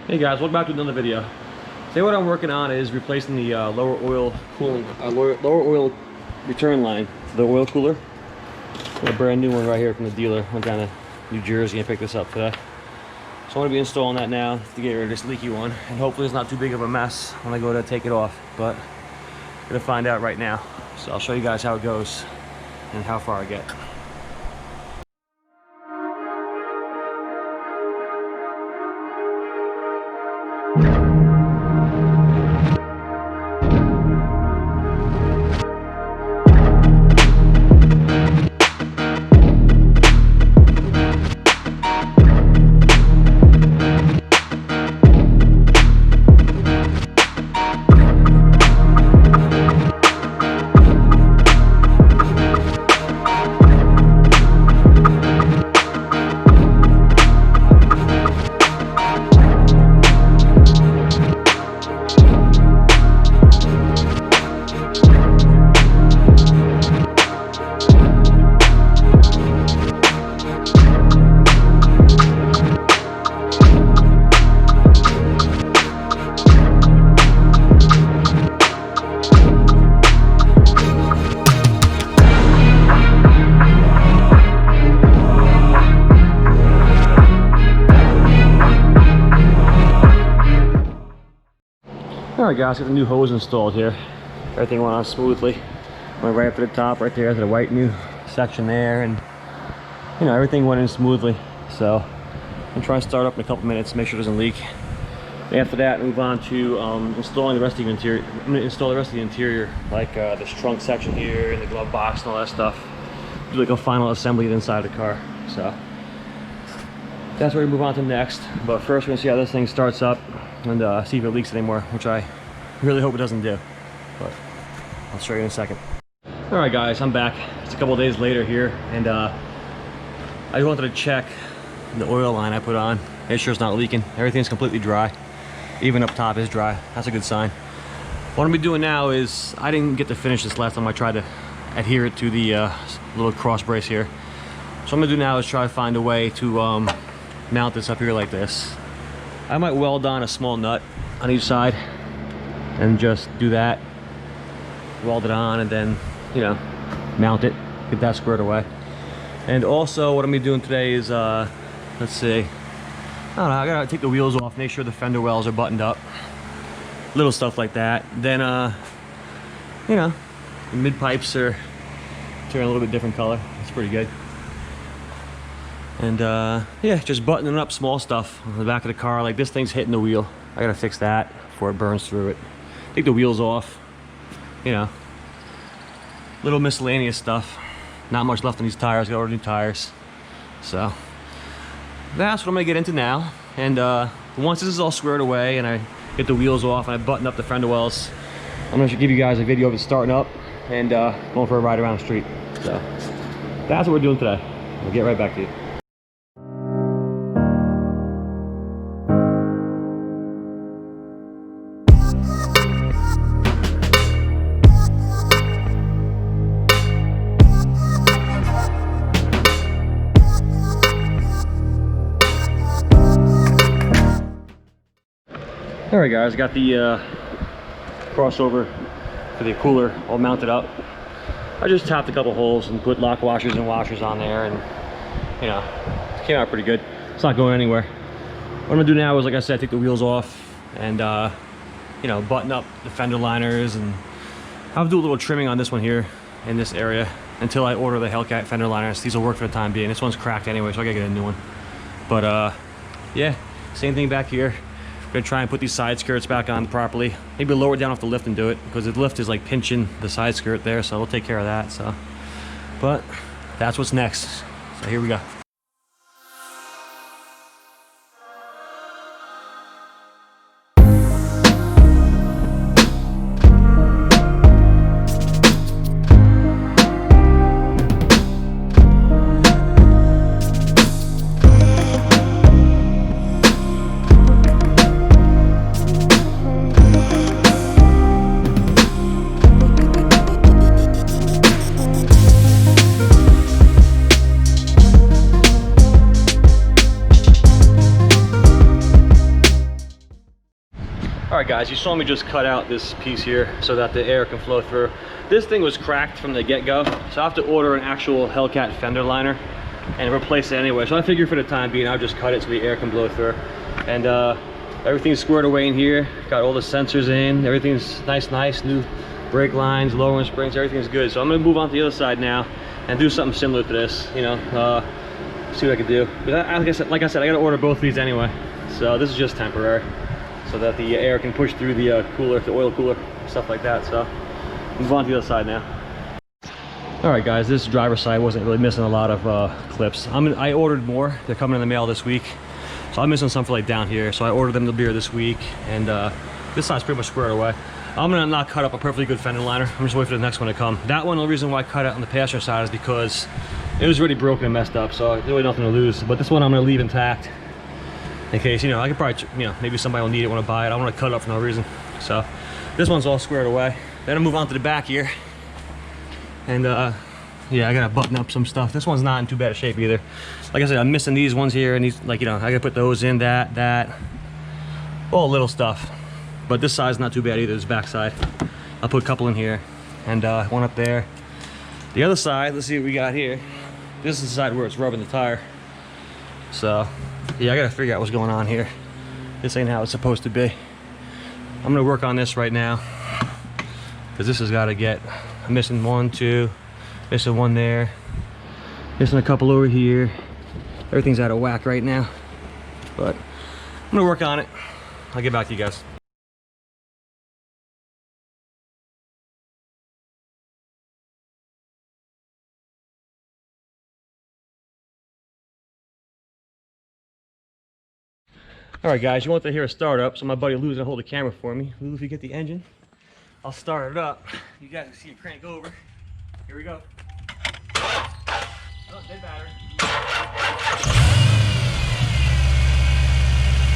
Hey guys, welcome back to another video. Today what I'm working on is replacing the lower oil oil return line for the oil cooler. Got a brand new one right here from the dealer. Went down to New Jersey and picked this up today. So I'm going to be installing that now to get rid of this leaky one, and hopefully it's not too big of a mess when I go to take it off, but I'm going to find out right now. So I'll show you guys how it goes and how far I get. Alright guys, got the new hose installed here. Everything went on smoothly. Went right up to the top, right there to the white new section there, and you know, everything went in smoothly. So I'm trying to start up in a couple minutes, make sure it doesn't leak. And after that, move on to installing the rest of the interior. I'm going to install the rest of the interior, like this trunk section here and the glove box and all that stuff. Do like a final assembly inside the car. So that's where we move on to next. But first, we're gonna see how this thing starts up and see if it leaks anymore, which I really hope it doesn't do. But I'll show you in a second. All right, guys, I'm back. It's a couple of days later here, and I wanted to check the oil line I put on. Make sure it's not leaking. Everything's completely dry. Even up top is dry. That's a good sign. What I'm gonna be doing now is, I didn't get to finish this last time I tried to adhere it to the little cross brace here. So what I'm gonna do now is try to find a way to mount this up here like this. I might weld on a small nut on each side and just do that, weld it on, and then, you know, mount it, get that squared away. And also what I'm gonna be doing today is let's see, I don't know, I gotta take the wheels off, make sure the fender wells are buttoned up, little stuff like that. Then you know, the mid pipes are turning a little bit different color. It's pretty good. And yeah, just buttoning up small stuff on the back of the car. Like this thing's hitting the wheel. I gotta fix that before it burns through it. Take the wheels off, you know, little miscellaneous stuff. Not much left on these tires, got ordered new tires. So that's what I'm gonna get into now. And once this is all squared away and I get the wheels off and I button up the fender wells, I'm gonna give you guys a video of it starting up and going for a ride around the street. So that's what we're doing today. We'll get right back to you. Alright guys, got the crossover for the cooler all mounted up. I just tapped a couple holes and put lock washers and washers on there, and you know, it came out pretty good. It's not going anywhere. What I'm gonna do now is, like I said, take the wheels off and you know, button up the fender liners, and I'll do a little trimming on this one here in this area until I order the HELLCAT fender liners. These will work for the time being. This one's cracked anyway, so I gotta get a new one. But yeah, same thing back here. Gonna try and put these side skirts back on properly. Maybe lower it down off the lift and do it, because the lift is like pinching the side skirt there, so we'll take care of that. So, but that's what's next. So here we go. guys, you saw me just cut out this piece here so that the air can flow through. This thing was cracked from the get-go, so I have to order an actual HELLCAT fender liner and replace it anyway. So I figured for the time being, I'll just cut it so the air can blow through. And everything's squared away in here. Got all the sensors in. Everything's nice, new brake lines, lowering springs, everything's good. So I'm gonna move on to the other side now and do something similar to this, you know, see what I can do. But like I said, I gotta order both of these anyway. So this is just temporary, so that the air can push through the cooler, the oil cooler, stuff like that. So move on to the other side now. All right, guys, this driver's side wasn't really missing a lot of clips. I ordered more. They're coming in the mail this week. So I'm missing some for like down here. So I ordered them to be here this week, and this side's pretty much squared away. I'm gonna not cut up a perfectly good fender liner. I'm just waiting for the next one to come. That one, the reason why I cut it on the passenger side is because it was already broken and messed up, so there's really nothing to lose. But this one I'm gonna leave intact in case, you know, I could probably, you know, maybe somebody will need it when I buy it. I want to cut it up for no reason. So this one's all squared away. Then I move on to the back here, and yeah, I gotta button up some stuff. This one's not in too bad a shape either. Like I said, I'm missing these ones here, and these, like, you know, I gotta put those in, that, all little stuff. But this side's not too bad either, this back side. I'll put a couple in here, and one up there. The other side, let's see what we got here. This is the side where it's rubbing the tire. So, yeah, I gotta figure out what's going on here. This ain't how it's supposed to be. I'm gonna work on this right now, because this has gotta get, I'm missing 1, 2, missing one there, missing a couple over here. Everything's out of whack right now, but I'm gonna work on it. I'll get back to you guys. All right, guys, you want to hear a startup, so my buddy Lou's gonna hold the camera for me. Lou, if you get the engine, I'll start it up. You guys can see it crank over. Here we go. Oh, dead battery. The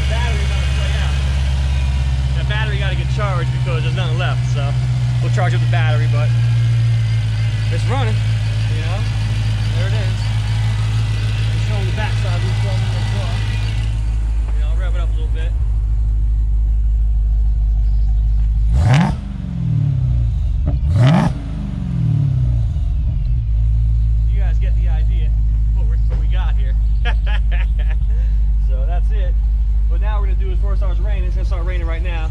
battery's on its way out. That battery got to get charged because there's nothing left, so we'll charge up the battery, but it's running, you know? There it is. It's showing the backside of the car. Rev it up a little bit. You guys get the idea what we got here. So that's it. But now we're gonna do is before it starts raining. It's gonna start raining right now.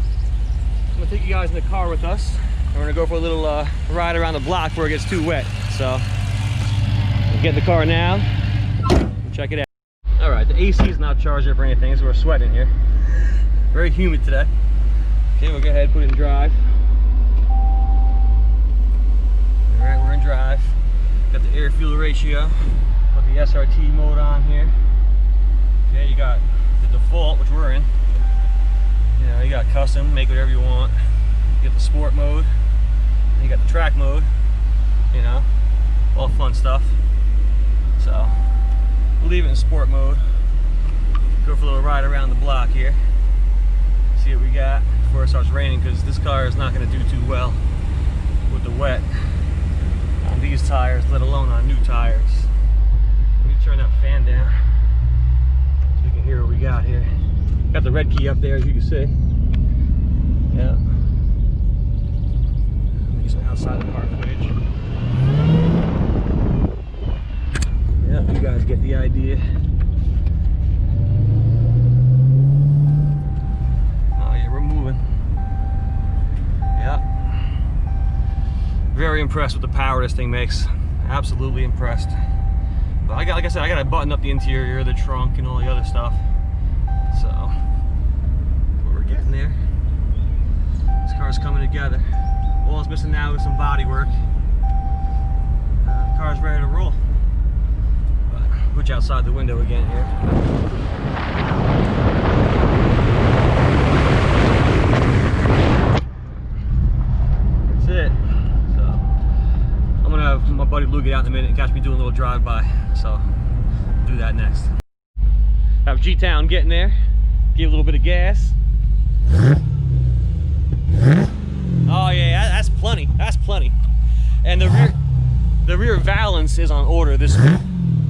I'm gonna take you guys in the car with us. We're gonna go for a little ride around the block before it gets too wet. So we'll get in the car now and check it out. All right, the AC is not charged up or anything, so we're sweating here. Very humid today. Okay, we'll go ahead and put it in drive. All right, we're in drive. Got the air fuel ratio. Put the SRT mode on here. Okay, you got the default, which we're in. You know, you got custom, make whatever you want. You got the sport mode. And you got the track mode. You know, all fun stuff. So we'll leave it in sport mode. Go for a little ride around the block here. See what we got before it starts raining, because this car is not going to do too well with the wet on these tires, let alone on new tires. Let me turn that fan down so we can hear what we got here. Got the red key up there, as you can see. Yeah. Maybe some outside the car footage. Yeah, you guys get the idea. Very impressed with the power this thing makes. Absolutely impressed. But like I said, I gotta button up the interior, the trunk, and all the other stuff. So we're getting there. This car's coming together. All it's missing now is some body work. The car's ready to roll. But put you outside the window again here. That's it. Have my buddy Lou get out in a minute and catch me doing a little drive-by, so we'll do that next. Have G-Town getting there, give a little bit of gas. Oh yeah, that's plenty, that's plenty. And the rear valance is on order this week.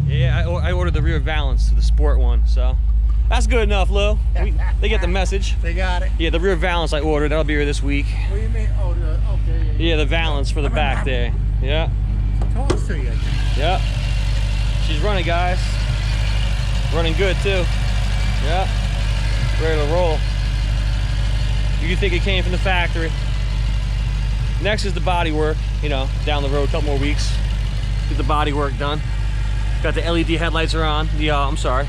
Yeah, I ordered the rear valance to the sport one, so That's good enough, Lou. They get the message. They got it. Yeah, the rear valance I ordered. That'll be here this week. What do you mean? Oh, okay. Yeah, the valance for the back there. Yeah. Talks to you. Yeah. She's running, guys. Running good too. Yeah. Ready to roll. You can think it came from the factory. Next is the body work. You know, down the road, a couple more weeks. Get the body work done. Got the LED headlights are on. The I'm sorry.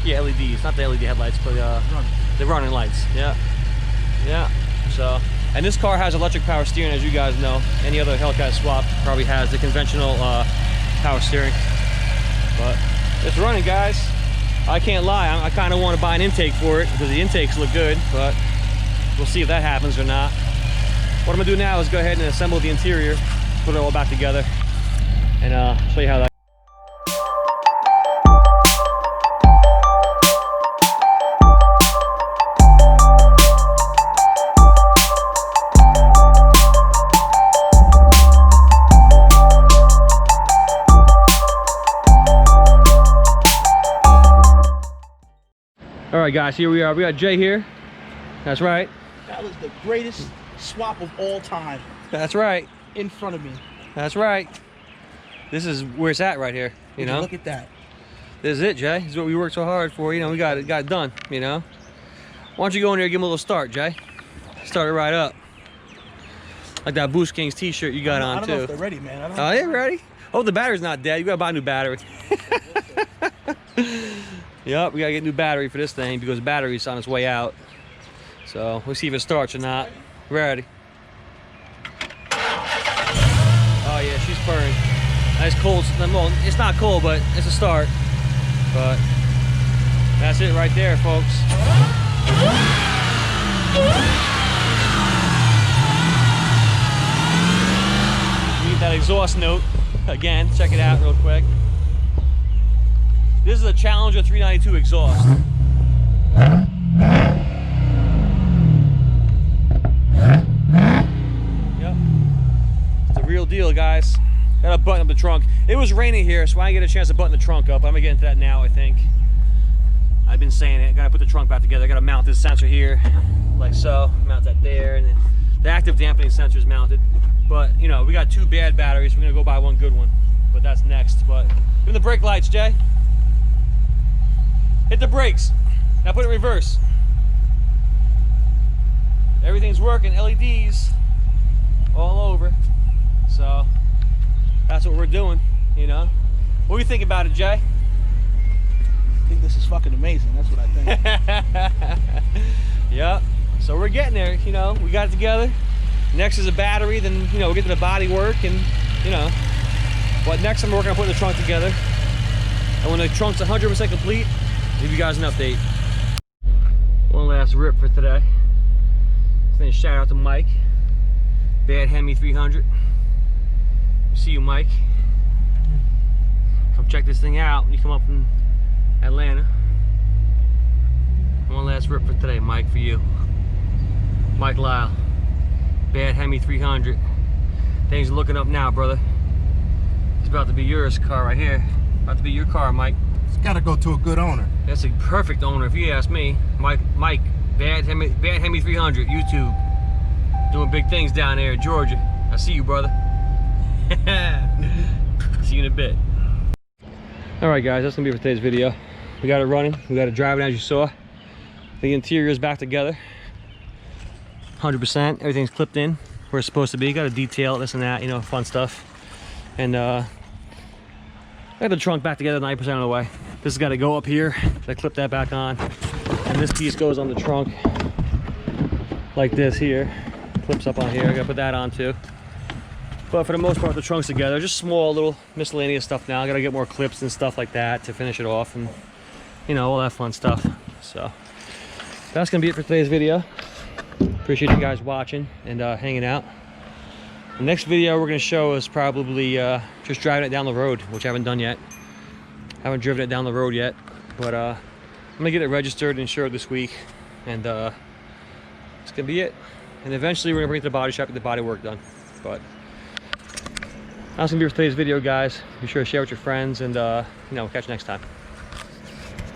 Yeah, LEDs, not the LED headlights, but the running lights. Yeah. Yeah. So, and this car has electric power steering, as you guys know. Any other Hellcat swap probably has the conventional power steering. But it's running, guys. I can't lie. I kind of want to buy an intake for it because the intakes look good, but we'll see if that happens or not. What I'm gonna do now is go ahead and assemble the interior, put it all back together, and show you how that. All right, guys, here we are. We got Jay here. That's right. That was the greatest swap of all time. That's right. In front of me. That's right. This is where it's at right here. You know. Look at that. This is it, Jay. This is what we worked so hard for. You know, we got it done. You know. Why don't you go in there and give him a little start, Jay? Start it right up. Like that Boost Kings T-shirt you got on too. I don't know if they're ready, man. Oh, they're ready. Oh, the battery's not dead. You gotta buy a new battery. Yep, we gotta get a new battery for this thing because the battery's on its way out. So we'll see if it starts or not. Ready. Oh yeah, she's purring. Nice cold. Well, it's not cold, but it's a start. But that's it right there, folks. We get that exhaust note again. Check it out real quick. This is a Challenger 392 exhaust. Yep. It's the real deal, guys. Gotta button up the trunk. It was raining here, so I didn't get a chance to button the trunk up. I'm gonna get into that now, I think. I've been saying it. Gotta put the trunk back together. Gotta mount this sensor here, like so. Mount that there, and then the active dampening sensor is mounted. But, you know, we got 2 bad batteries. We're gonna go buy 1 good one. But that's next. But give me the brake lights, Jay. Hit the brakes. Now put it in reverse. Everything's working. LEDs all over. So that's what we're doing, you know. What do you think about it, Jay? I think this is fucking amazing. That's what I think. Yep. So we're getting there, you know. We got it together. Next is a battery. Then, you know, we'll get to the body work and, you know. But next I'm working on putting the trunk together. And when the trunk's 100% complete, give you guys an update. One last rip for today. Then shout out to Mike, Bad Hemi 300. See you, Mike. Come check this thing out when you come up from Atlanta. One last rip for today, Mike, for you. Mike Lyle, Bad Hemi 300. Things are looking up now, brother. It's about to be yours, car right here. About to be your car, Mike. It's got to go to a good owner. That's a perfect owner, if you ask me. Mike, Bad Hemi 300, YouTube. Doing big things down there in Georgia. I see you, brother. See you in a bit. All right, guys, that's gonna be it for today's video. We got it running. We got it driving, as you saw. The interior is back together. 100%. Everything's clipped in where it's supposed to be. Got to detail this and that, you know, fun stuff. And I got the trunk back together 90% of the way. This has got to go up here. I clip that back on, and this piece goes on the trunk like this here. Clips up on here. I got to put that on too. But for the most part, the trunk's together. Just small little miscellaneous stuff now. I got to get more clips and stuff like that to finish it off, and you know, all that fun stuff. So that's gonna be it for today's video. Appreciate you guys watching and hanging out. The next video we're gonna show is probably just driving it down the road, which I haven't done yet. Haven't driven it down the road yet, but I'm gonna get it registered and insured this week, and it's gonna be it. And eventually we're gonna bring it to the body shop, get the body work done. But that's gonna be it for today's video, guys. Be sure to share with your friends, and you know, we'll catch you next time.